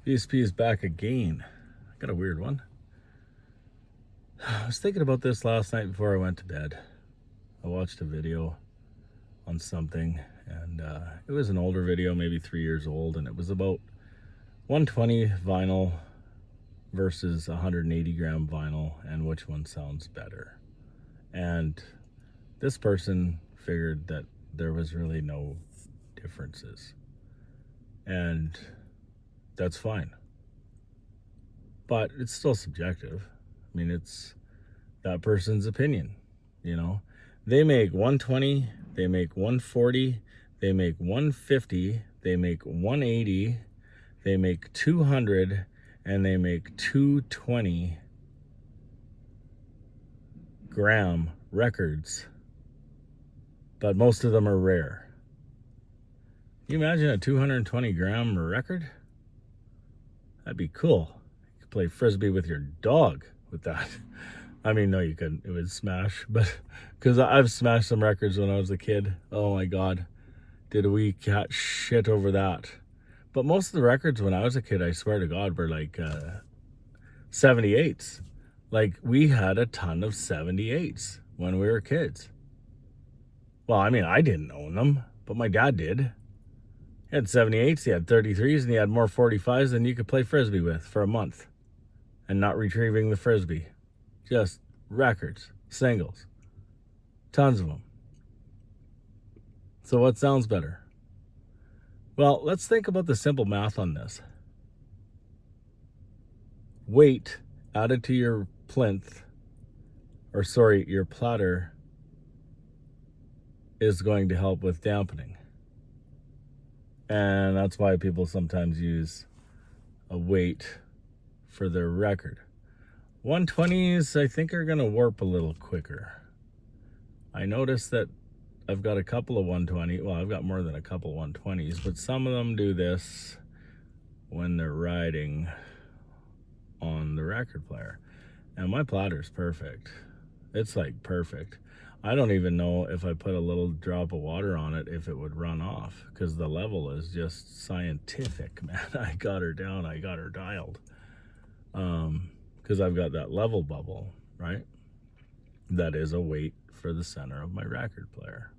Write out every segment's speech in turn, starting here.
VSP is back again. I got a weird one. I was thinking about this last night before I went to bed. I watched a video on something, and it was an older video, maybe 3 years old, and it was about 120 vinyl versus 180 gram vinyl and which one sounds better. And this person figured that there was really no differences. And that's fine. But it's still subjective. I mean, it's that person's opinion, you know. They make 120, they make 140, they make 150, they make 180, they make 200, and they make 220 gram records. But most of them are rare. Can you imagine a 220 gram record? That'd be cool. You could play frisbee with your dog with that. I mean, no, you couldn't. It would smash, but because I've smashed some records when I was a kid. Oh my God, did we cat shit over that? But most of the records when I was a kid, I swear to God, were like 78s. Like, we had a ton of 78s when we were kids. Well, I mean, I didn't own them, but my dad did. He had 78s, he had 33s, and he had more 45s than you could play frisbee with for a month. And not retrieving the frisbee. Just records, singles. Tons of them. So what sounds better? Well, let's think about the simple math on this. Weight added to your plinth, your platter, is going to help with dampening. And that's why people sometimes use a weight for their record. 120s, I think, are going to warp a little quicker. I noticed that I've got a couple of 120. Well, I've got more than a couple 120s, but some of them do this when they're riding on the record player. And my platter's perfect. It's like perfect. I don't even know if I put a little drop of water on it if it would run off, because the level is just scientific, man. I got her down. I got her dialed. Because I've got that level bubble, right? That is a weight for the center of my record player.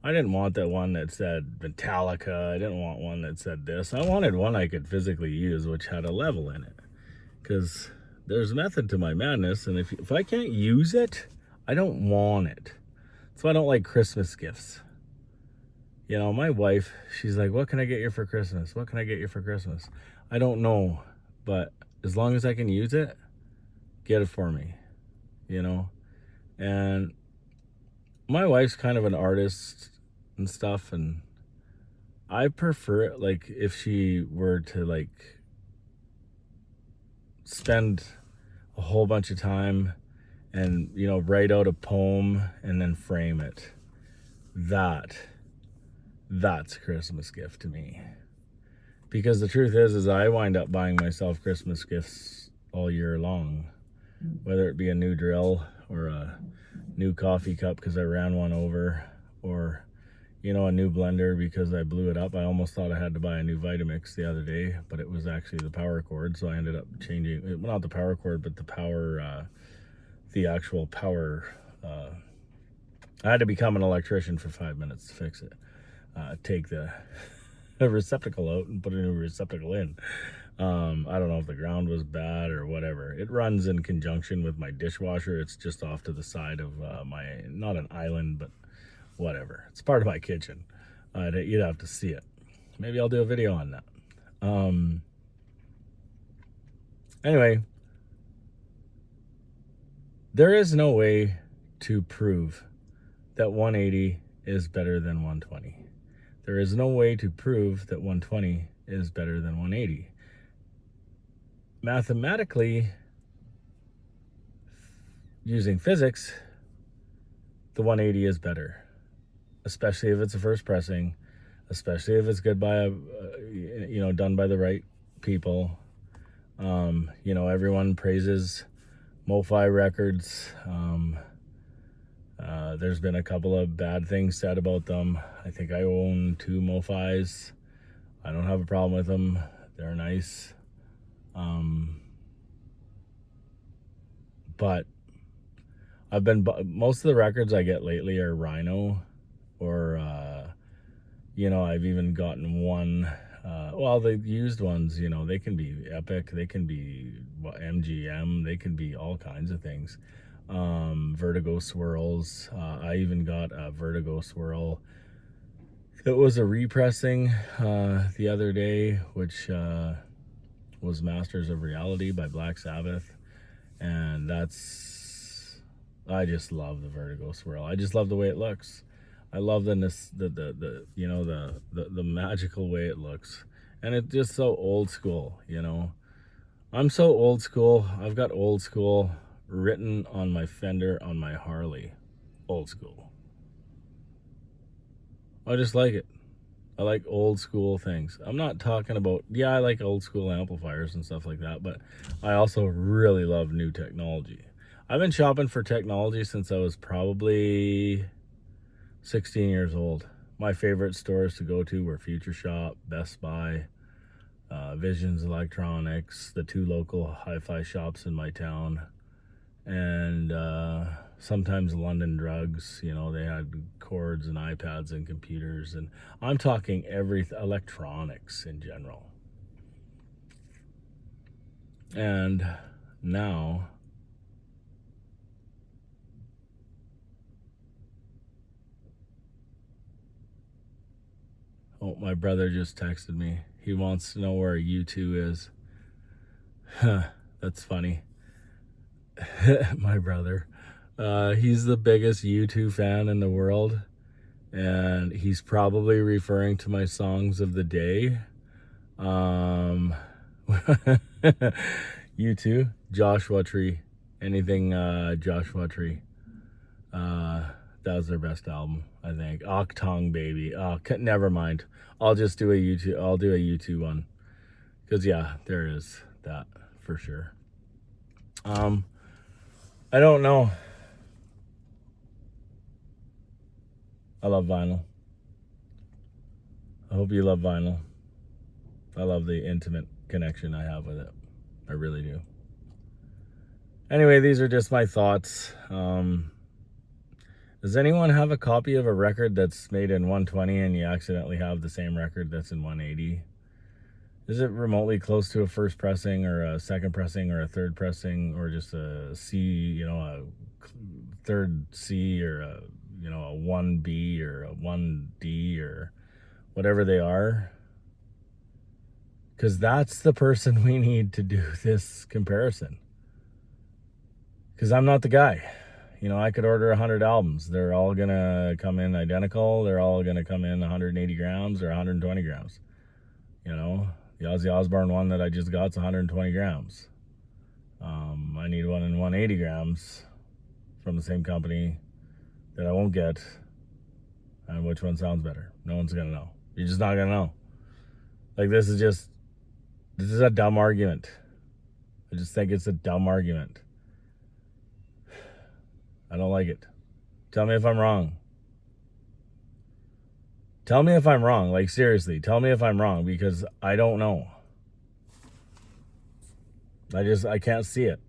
I didn't want that one that said Metallica. I didn't want one that said this. I wanted one I could physically use, which had a level in it. Because there's method to my madness, and if I can't use it, I don't want it. That's why I don't like Christmas gifts. You know, my wife, she's like, what can I get you for Christmas? What can I get you for Christmas? I don't know, but as long as I can use it, get it for me, you know? And my wife's kind of an artist and stuff, and I prefer it, like, if she were to, like, spend a whole bunch of time and, you know, write out a poem and then frame it. That's a Christmas gift to me. Because the truth is I wind up buying myself Christmas gifts all year long. Whether it be a new drill or a new coffee cup because I ran one over, or, you know, a new blender because I blew it up. I almost thought I had to buy a new Vitamix the other day, but it was actually the power cord, so I ended up changing, well, not the power cord, but the power, the actual power. I had to become an electrician for 5 minutes to fix it. Take the receptacle out and put a new receptacle in. I don't know if the ground was bad or whatever. It runs in conjunction with my dishwasher. It's just off to the side of my, not an island, but whatever. It's part of my kitchen. You'd have to see it. Maybe I'll do a video on that. Anyway, there is no way to prove that 180 is better than 120. There is no way to prove that 120 is better than 180. Mathematically, using physics, the 180 is better, especially if it's a first pressing, especially if it's good by done by the right people. You know, everyone praises MoFi records. There's been a couple of bad things said about them. I think I own 2 MoFis. I don't have a problem with them. They're nice. But most of the records I get lately are Rhino, or I've even gotten one. Well, the used ones, they can be Epic, they can be MGM, they can be all kinds of things. Vertigo swirls. I even got a Vertigo swirl. It was a repressing the other day, which was Masters of Reality by Black Sabbath, and I just love the Vertigo swirl. I just love the way it looks. I love the magical way it looks, and it's just so old school. I'm so old school. I've got old school written on my fender on my Harley. Old school. I just like it. I like old school things. I'm not talking about, I like old school amplifiers and stuff like that, but I also really love new technology. I've been shopping for technology since I was probably 16 years old. My favorite stores to go to were Future Shop, Best Buy, Visions Electronics, the 2 local hi-fi shops in my town, and sometimes London Drugs. They had cords and iPads and computers, and I'm talking electronics in general. And now my brother just texted me. He wants to know where U2 is. That's funny. My brother. He's the biggest U2 fan in the world, and he's probably referring to my songs of the day. U2, Joshua Tree, anything Joshua Tree. That was their best album, I think. Octong Baby. Never mind. I'll just do a U2. I'll do a U2 one, because there is that for sure. I don't know. I love vinyl. I hope you love vinyl. I love the intimate connection I have with it. I really do. Anyway, these are just my thoughts. Does anyone have a copy of a record that's made in 120 and you accidentally have the same record that's in 180? Is it remotely close to a first pressing or a second pressing or a third pressing, or just a C, a third C, or a 1B or a 1D or whatever they are? Because that's the person we need to do this comparison. Because I'm not the guy. I could order 100 albums. They're all going to come in identical. They're all going to come in 180 grams or 120 grams. The Ozzy Osbourne one that I just got is 120 grams. I need one in 180 grams from the same company that I won't get. And which one sounds better? No one's going to know. You're just not going to know. This is a dumb argument. I just think it's a dumb argument. I don't like it. Tell me if I'm wrong. Tell me if I'm wrong. Seriously, tell me if I'm wrong, because I don't know. I can't see it.